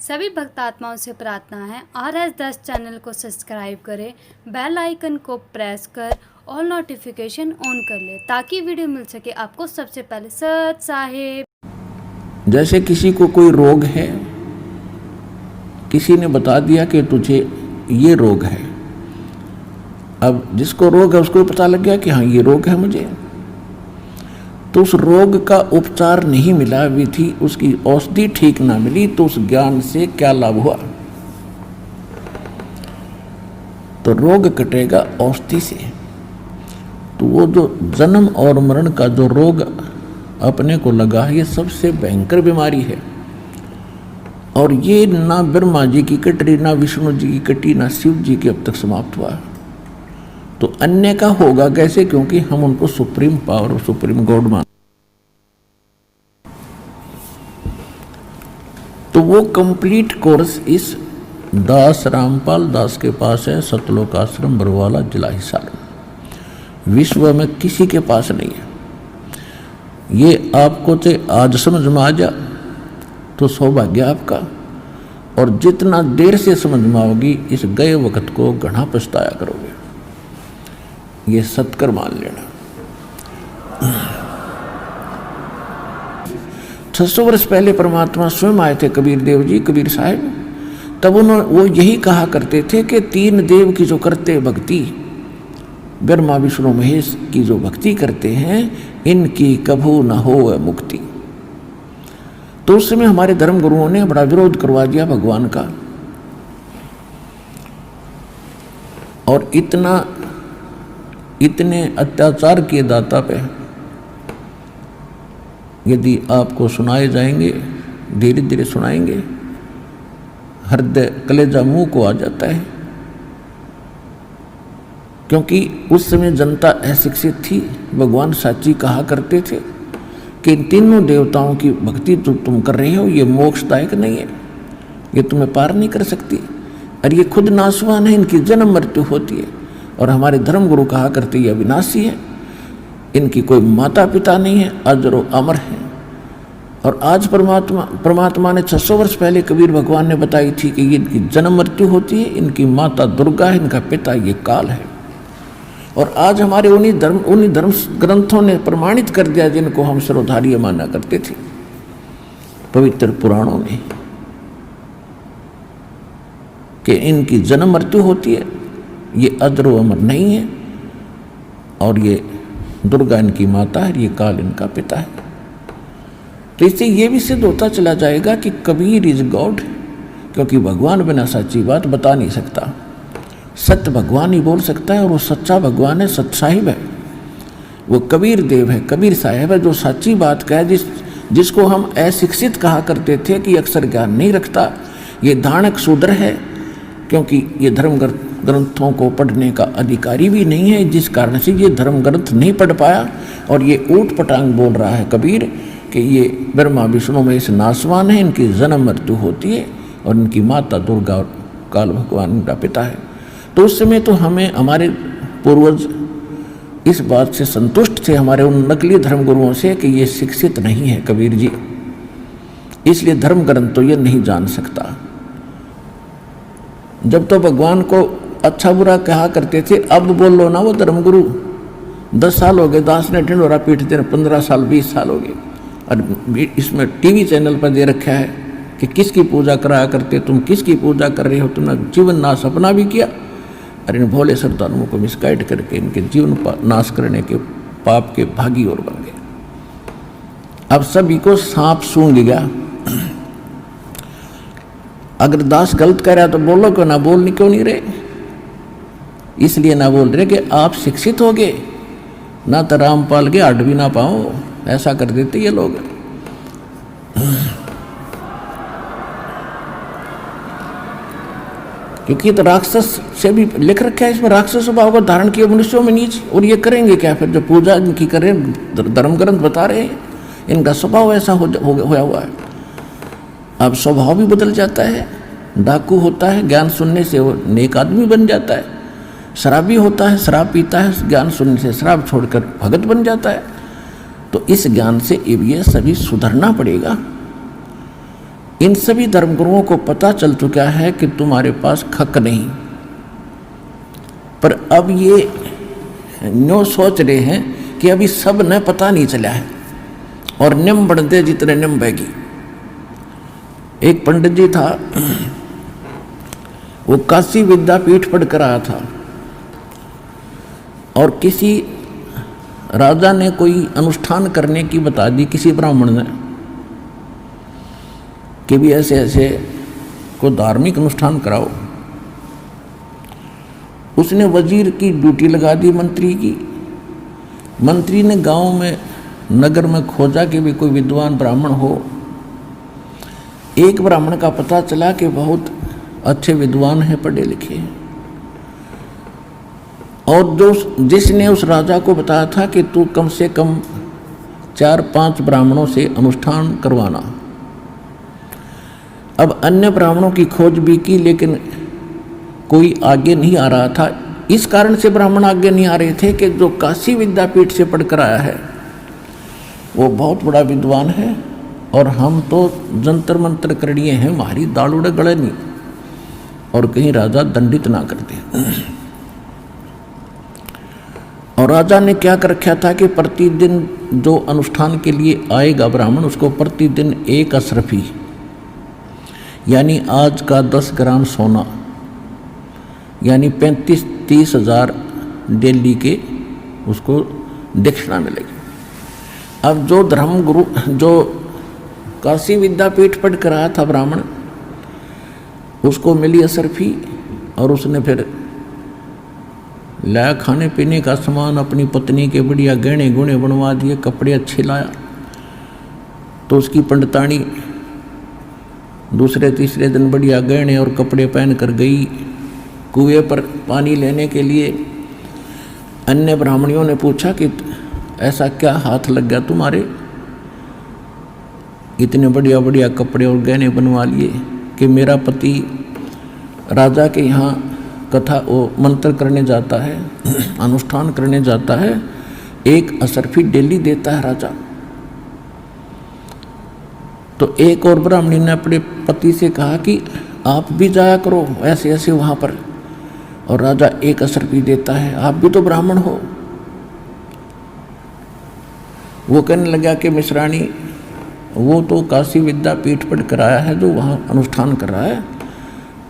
सभी भक्त आत्माओं से प्रार्थना है RS10 चैनल को सब्सक्राइब करें, बेल आइकन को प्रेस कर ऑल नोटिफिकेशन ऑन कर ले ताकि वीडियो मिल सके आपको सबसे पहले। सत साहिब। जैसे किसी को कोई रोग है, किसी ने बता दिया कि तुझे ये रोग है। अब जिसको रोग है उसको पता लग गया कि हाँ ये रोग है मुझे, तो उस रोग का उपचार नहीं मिला, विधि उसकी औषधि ठीक ना मिली, तो उस ज्ञान से क्या लाभ हुआ? तो रोग कटेगा औषधि से। तो वो जो जन्म और मरण का जो रोग अपने को लगा है, ये सबसे भयंकर बीमारी है। और ये ना ब्रह्मा जी की कटरी, ना विष्णु जी की कटी, ना शिव जी की अब तक समाप्त हुआ। तो अन्य का होगा कैसे? क्योंकि हम उनको सुप्रीम पावर, सुप्रीम गॉड मान। तो वो कंप्लीट कोर्स इस दास रामपाल दास के पास है, सतलोक आश्रम बरवाला, जिला हिसार। विश्व में किसी के पास नहीं है। ये आपको तो आज समझ में आ जा तो सौभाग्य आपका, और जितना देर से समझ में आओगी इस गए वक्त को घना पछताया करोगे। ये सत्कर मान लेना। 600 वर्ष पहले परमात्मा स्वयं आए थे, कबीर देव जी, कबीर साहब। तब वो यही कहा करते थे कि 3 देव की जो करते भक्ति, ब्रह्मा विष्णु महेश की जो भक्ति करते हैं, इनकी कभू न हो मुक्ति। तो उस समय हमारे धर्म गुरुओं ने बड़ा विरोध करवा दिया भगवान का, और इतने अत्याचार किए दाता पे, यदि आपको सुनाए जाएंगे, धीरे धीरे सुनाएंगे, हृदय कलेजा मुंह को आ जाता है। क्योंकि उस समय जनता अशिक्षित थी। भगवान साची कहा करते थे कि इन तीनों देवताओं की भक्ति जो तुम कर रहे हो ये मोक्षदायक नहीं है, ये तुम्हें पार नहीं कर सकती, और ये खुद नाशवान है, इनकी जन्म मृत्यु होती है। और हमारे धर्म गुरु कहा करते ये अविनाशी है, इनकी कोई माता पिता नहीं है, अजरो अमर है। और आज परमात्मा ने 600 वर्ष पहले कबीर भगवान ने बताई थी कि ये इनकी जन्म मृत्यु होती है, इनकी माता दुर्गा है, इनका पिता ये काल है। और आज हमारे उन्हीं धर्म ग्रंथों ने प्रमाणित कर दिया जिनको हम सर्वधार्य माना करते थे, पवित्र पुराणों में, कि इनकी जन्म मृत्यु होती है, ये अजरो अमर नहीं है, और ये दुर्गा इनकी माता है, ये काल इनका पिता है। तो इससे ये भी सिद्ध होता चला जाएगा कि कबीर इज गॉड, क्योंकि भगवान बिना सच्ची बात बता नहीं सकता। सत्य भगवान ही बोल सकता है, और वो सच्चा भगवान है, सत साहिब है, वो कबीर देव है, कबीर साहिब है, जो सच्ची बात कहे। जिसको हम अशिक्षित कहा करते थे कि अक्षर ज्ञान नहीं रखता, ये धानक शूद्र है, क्योंकि ये धर्म ग्रंथों को पढ़ने का अधिकारी भी नहीं है, जिस कारण से ये धर्म ग्रंथ नहीं पढ़ पाया। और ये ऊट पटांग बोल रहा है कबीर कि ये ब्रह्मा विष्णु में इस नासवान है, इनकी जन्म मृत्यु होती है, और इनकी माता दुर्गा और काल भगवान इनका पिता है। तो उस समय तो हमें हमारे पूर्वज इस बात से संतुष्ट थे, हमारे उन नकली धर्म गुरुओं से, कि ये शिक्षित नहीं है कबीर जी, इसलिए धर्म ग्रंथ तो ये नहीं जान सकता। जब तो भगवान को अच्छा बुरा कहा करते थे, अब बोल लो ना वो धर्मगुरु। 10 साल हो गए दास ने ढिंडोरा पीटते हैं, 15 साल 20 साल हो गए, और इसमें टीवी चैनल पर दे रखा है कि किसकी पूजा कराया करते, तुम किसकी पूजा कर रहे हो, तुमने जीवन नाश अपना भी किया, और इन भोले श्रद्धालुओं को मिसगाइड करके इनके जीवन नाश करने के पाप के भागी और बन गए। अब सभी को सांप सूंघ गया। अगर दास गलत कर रहा तो बोलो, क्यों ना बोलने क्यों नहीं रहे? इसलिए ना बोल रहे कि आप शिक्षित हो गए, ना तो रामपाल के हट भी ना पाओ, ऐसा कर देते ये लोग। क्योंकि तो राक्षस से भी लिख रखा है, इसमें राक्षस स्वभाव को धारण किया मनुष्यों में नीच। और ये करेंगे क्या फिर? जो पूजा इनकी करें, धर्म ग्रंथ बता रहे हैं, इनका स्वभाव ऐसा होया हुआ है। अब स्वभाव भी बदल जाता है। डाकू होता है, ज्ञान सुनने से वो नेक आदमी बन जाता है। शराबी होता है, शराब पीता है, ज्ञान सुनने से शराब छोड़कर भगत बन जाता है। तो इस ज्ञान से ये सभी सुधरना पड़ेगा। इन सभी धर्मगुरुओं को पता चल चुका है कि तुम्हारे पास हक नहीं, पर अब ये न्यो सोच रहे हैं कि अभी सब न पता नहीं चला है और निम बढ़ते जितने निम बहेगी। एक पंडित जी था, वो काशी विद्यापीठ पढ़ कर आया था और किसी राजा ने कोई अनुष्ठान करने की बता दी, किसी ब्राह्मण ने, कि भी ऐसे ऐसे को धार्मिक अनुष्ठान कराओ। उसने वजीर की ड्यूटी लगा दी मंत्री की। मंत्री ने गांव में नगर में खोजा कि भी कोई विद्वान ब्राह्मण हो। एक ब्राह्मण का पता चला कि बहुत अच्छे विद्वान हैं, पढ़े लिखे हैं, और जिसने उस राजा को बताया था कि तू कम से कम 4-5 ब्राह्मणों से अनुष्ठान करवाना। अब अन्य ब्राह्मणों की खोज भी की, लेकिन कोई आगे नहीं आ रहा था। इस कारण से ब्राह्मण आगे नहीं आ रहे थे कि जो काशी विद्यापीठ से पढ़कर आया है वो बहुत बड़ा विद्वान है और हम तो जंतर मंत्र करिए हैं, हमारी दाल उड़े गले नहीं, और कहीं राजा दंडित ना कर दे। और राजा ने क्या कर रखा था कि प्रतिदिन जो अनुष्ठान के लिए आएगा ब्राह्मण, उसको प्रतिदिन 1 अशरफी, यानी आज का 10 ग्राम सोना, यानी 35-30 हज़ार डेली के उसको दक्षिणा मिलेगी। अब जो धर्मगुरु, जो काशी विद्यापीठ पढ़ कर आया था ब्राह्मण, उसको मिली अशरफी और उसने फिर लाया खाने पीने का सामान, अपनी पत्नी के बढ़िया गहने गुणे बनवा दिए, कपड़े अच्छे लाया। तो उसकी पंडितानी दूसरे तीसरे दिन बढ़िया गहने और कपड़े पहन कर गई कुएं पर पानी लेने के लिए। अन्य ब्राह्मणियों ने पूछा कि ऐसा क्या हाथ लग गया तुम्हारे, इतने बढ़िया बढ़िया कपड़े और गहने बनवा लिए? कि मेरा पति राजा के यहाँ कथा वो मंत्र करने जाता है, अनुष्ठान करने जाता है, 1 अशरफी डेली देता है राजा। तो एक और ब्राह्मणी ने अपने पति से कहा कि आप भी जाया करो ऐसे ऐसे वहाँ पर, और राजा 1 अशरफी देता है, आप भी तो ब्राह्मण हो। वो कहने लगा कि मिश्राणी, वो तो काशी विद्यापीठ पढ़ कर आया है जो वहाँ अनुष्ठान कर रहा है,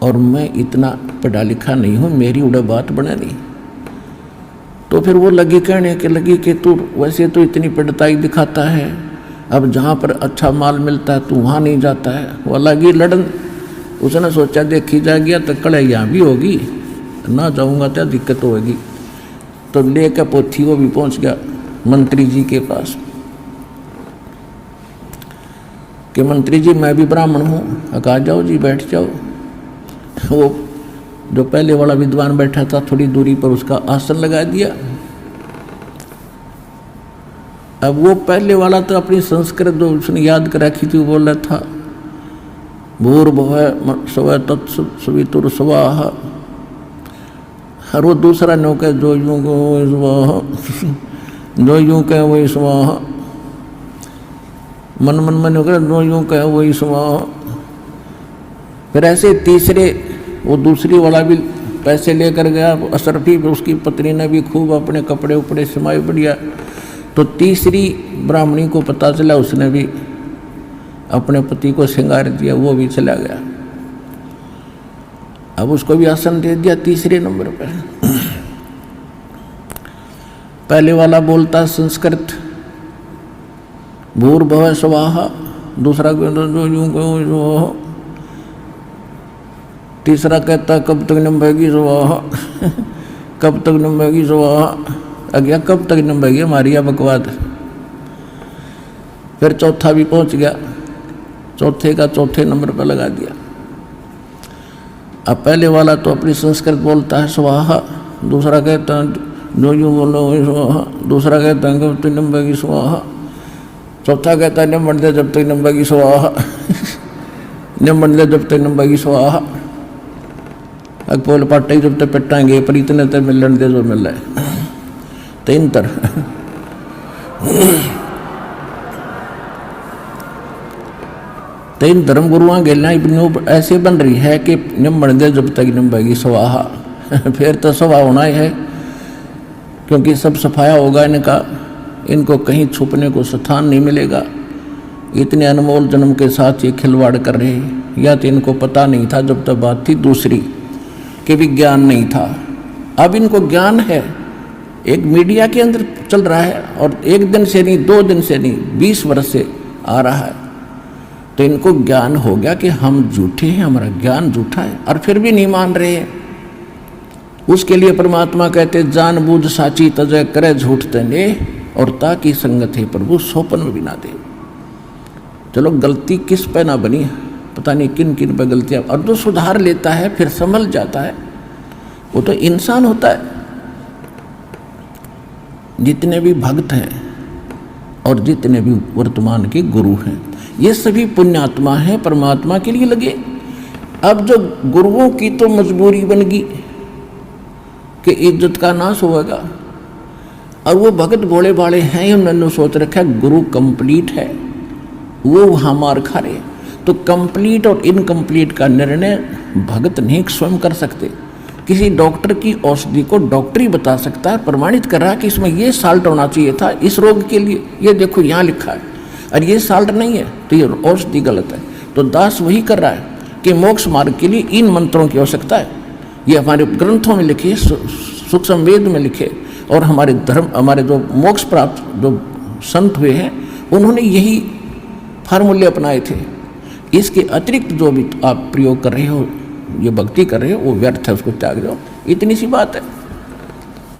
और मैं इतना पढ़ा लिखा नहीं हूँ, मेरी उड़े बात बने नहीं। तो फिर वो लगी कहने के लगी कि तू वैसे तो इतनी पढ़ताई दिखाता है, अब जहाँ पर अच्छा माल मिलता है तू वहाँ नहीं जाता है। वो लगी लड़न। उसने सोचा देखी जा गया तो कड़े यहाँ भी होगी, ना जाऊँगा तो दिक्कत होगी। तो ले कर पोथी वो भी पहुँच गया मंत्री जी के पास कि मंत्री जी मैं भी ब्राह्मण हूँ। कहा जाओ जी बैठ जाओ। वो जो पहले वाला विद्वान बैठा था थोड़ी दूरी पर उसका आसन लगा दिया। अब वो पहले वाला तो अपनी संस्कृत जो उसने याद कर रखी थी वो बोल रहा था भूर्भुवः स्वः तत्सवितुर्स्वः। और वो दूसरा नौका जो यूं को स्वाहा, जो यूं कहे वही स्वाहा, मन मन मन होकर जो यूं कहे वही स्वाहा। फिर ऐसे तीसरे वो दूसरी वाला भी पैसे लेकर गया अशरफी, उसकी पत्नी ने भी खूब अपने कपड़े उपड़े समाये बढ़िया। तो तीसरी ब्राह्मणी को पता चला, उसने भी अपने पति को श्रृंगार दिया, वो भी चला गया। अब उसको भी आसन दे दिया तीसरे नंबर पर। पहले वाला बोलता संस्कृत भूर्भुवः स्वः, दूसरा जो तीसरा कहता कब तक नंबेगी स्वाहा, कब तक नंबेगी स्वाहा। अगला कब तक नंबेगी हमारी या बकवाद। फिर चौथा भी पहुंच गया, चौथे का चौथे नंबर पर लगा दिया। अब पहले वाला तो अपनी संस्कृत बोलता है स्वाहा, दूसरा कहता है जो यूँ बोलो वही स्वाहा, दूसरा कहता है कब तक नंबेगी स्वाहा, चौथा कहता है निम्बन दे जब तक नंबेगी स्वाहा, निम्बन दे जब तक नंबेगी स्वाहा। अकपोल पाटे जब तक पिटाएंगे पर इतने तक मिलन दे जो मिल रहा है 3 तर। तो इन धर्म गुरुओं गेलना ऐसे बन रही है कि निम बन दे जब तक निम बगी स्वाहा फिर तो सवा होना ही है, क्योंकि सब सफाया होगा इनका, इनको कहीं छुपने को स्थान नहीं मिलेगा। इतने अनमोल जन्म के साथ ये खिलवाड़ कर रहे हैं। या तो इनको पता नहीं था जब तक बात थी दूसरी कि विज्ञान नहीं था, अब इनको ज्ञान है, एक मीडिया के अंदर चल रहा है और एक दिन से नहीं, 2 दिन से नहीं, 20 वर्ष से आ रहा है। तो इनको ज्ञान हो गया कि हम झूठे हैं, हमारा ज्ञान झूठा है, और फिर भी नहीं मान रहे हैं। उसके लिए परमात्मा कहते जानबूझ साची तजय करे झूठ तने और ताकि संगत है प्रभु सोपन में भी ना दे। चलो गलती किस पे ना बनी, पता नहीं किन किन पे गलतियां, और जो सुधार लेता है फिर संभल जाता है वो तो इंसान होता है। जितने भी भक्त हैं और जितने भी वर्तमान के गुरु हैं ये सभी पुण्यात्मा हैं, परमात्मा के लिए लगे। अब जो गुरुओं की तो मजबूरी बन गई कि इज्जत का नाश होगा, और वो भगत भोले भाले हैं, उन्होंने सोच रखा है गुरु कंप्लीट है, वो वहाँ मार खा रहे। तो कंप्लीट और इनकम्प्लीट का निर्णय भगत नहीं स्वयं कर सकते। किसी डॉक्टर की औषधि को डॉक्टर ही बता सकता है, प्रमाणित कर रहा है कि इसमें ये साल्ट होना चाहिए था इस रोग के लिए, ये देखो यहाँ लिखा है, और ये साल्ट नहीं है तो ये औषधि गलत है। तो दास वही कर रहा है कि मोक्ष मार्ग के लिए इन मंत्रों की आवश्यकता है। ये हमारे ग्रंथों में लिखे, सूक्ष्म वेद में लिखे, और हमारे धर्म, हमारे जो मोक्ष प्राप्त जो संत हुए हैं उन्होंने यही फार्मूले अपनाए थे। इसके अतिरिक्त जो भी आप प्रयोग कर रहे हो, ये भक्ति कर रहे हो, वो व्यर्थ है, उसको त्याग दो। इतनी सी बात है।